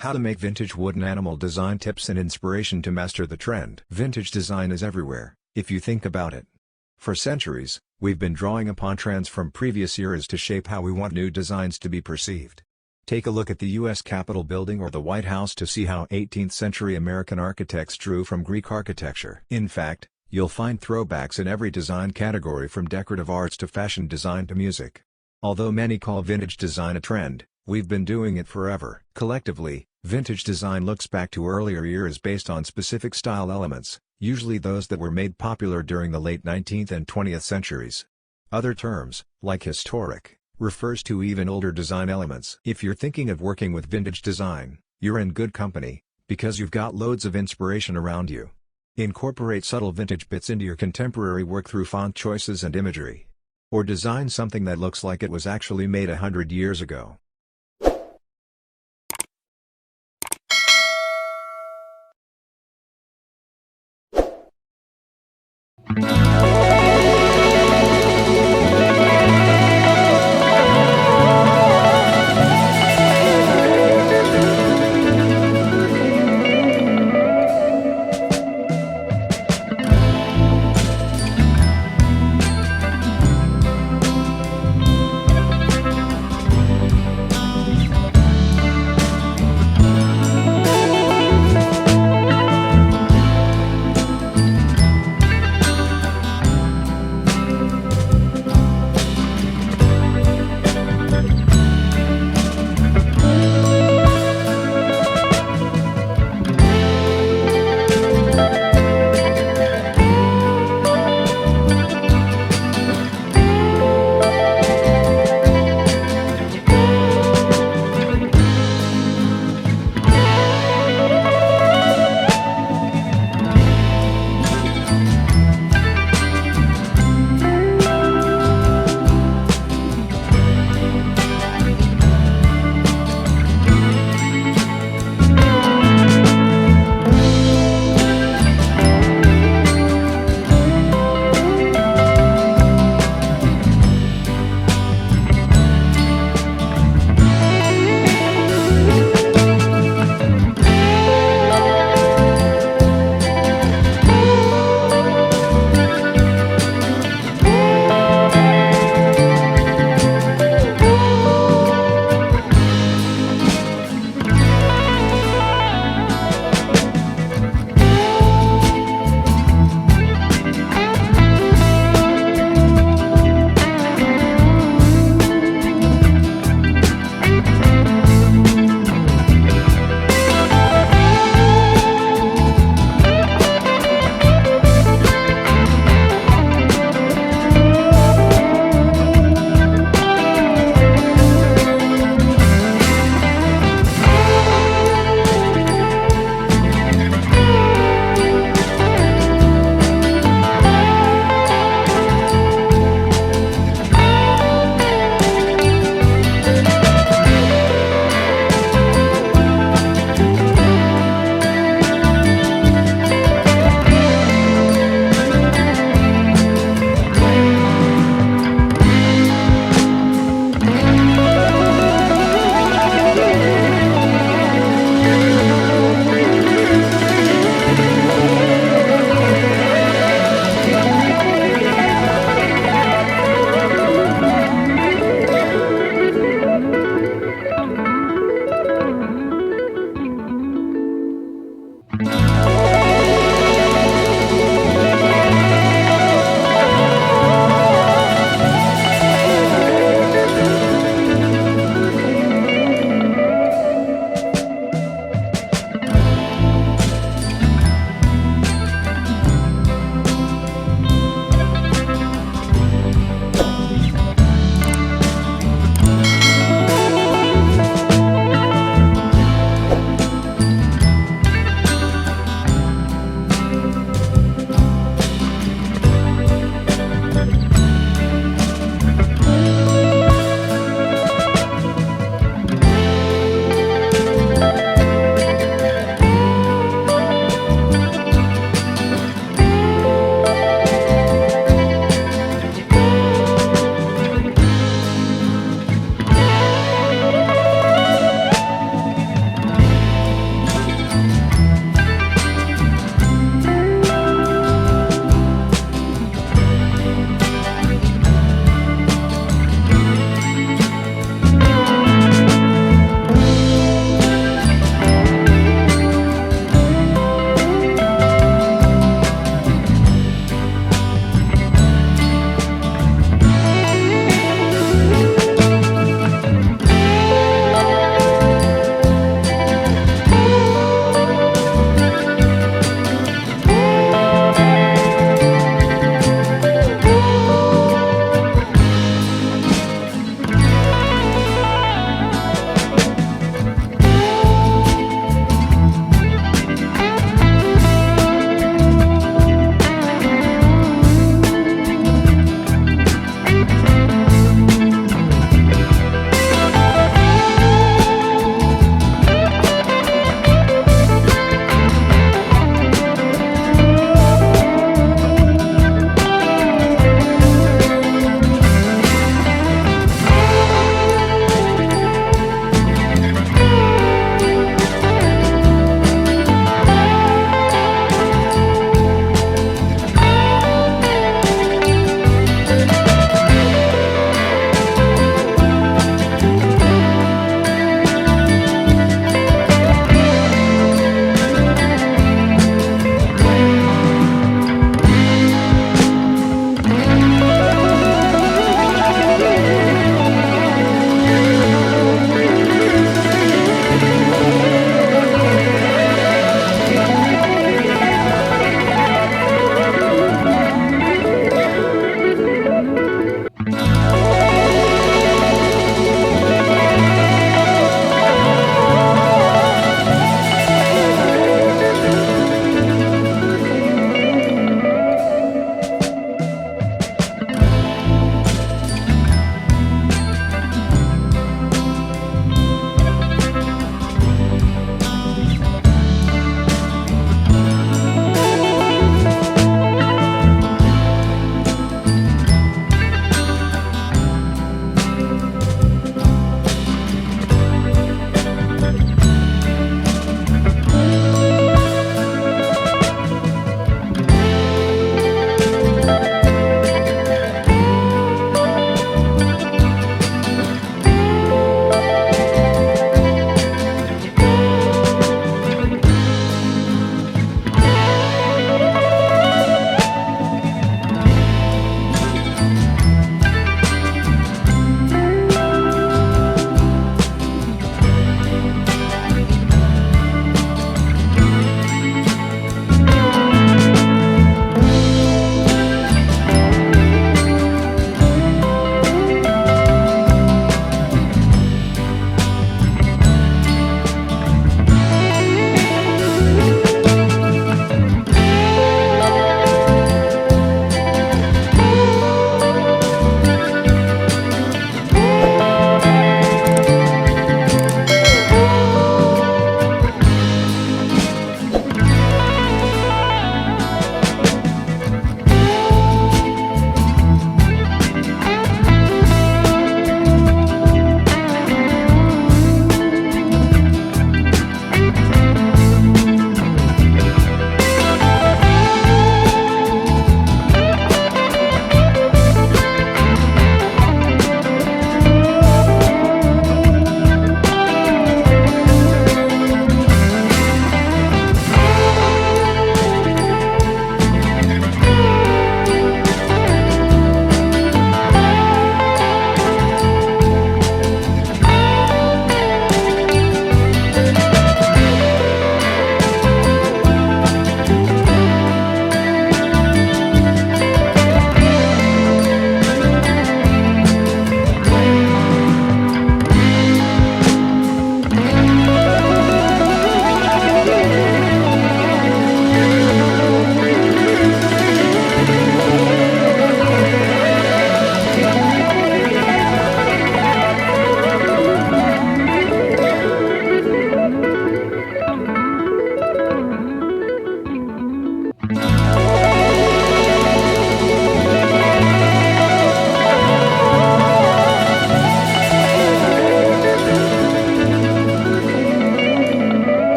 How to make vintage wooden animal design tips and inspiration to master the trend. Vintage design is everywhere, if you think about it. For centuries, we've been drawing upon trends from previous eras to shape how we want new designs to be perceived. Take a look at the U.S. Capitol building or the White House to see how 18th-century American architects drew from Greek architecture. In fact, you'll find throwbacks in every design category from decorative arts to fashion design to music. Although many call vintage design a trend, we've been doing it forever. Collectively, vintage design looks back to earlier eras based on specific style elements, usually those that were made popular during the late 19th and 20th centuries. Other terms, like historic, refers to even older design elements. If you're thinking of working with vintage design, you're in good company, because you've got loads of inspiration around you. Incorporate subtle vintage bits into your contemporary work through font choices and imagery. Or design something that looks like it was actually made 100 years ago.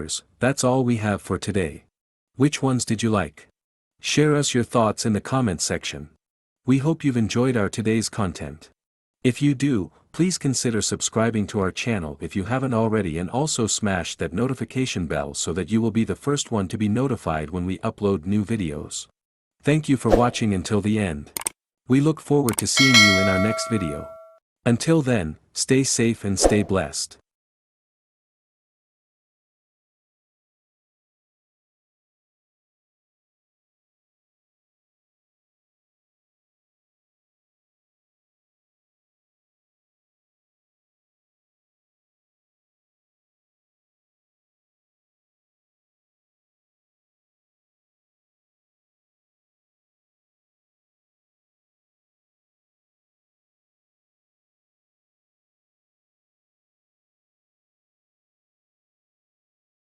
viewers, that's all we have for today. Which ones did you like? Share us your thoughts in the comments section. We hope you've enjoyed our today's content. If you do, please consider subscribing to our channel if you haven't already, and also smash that notification bell so that you will be the first one to be notified when we upload new videos. Thank you for watching until the end. We look forward to seeing you in our next video. Until then, stay safe and stay blessed.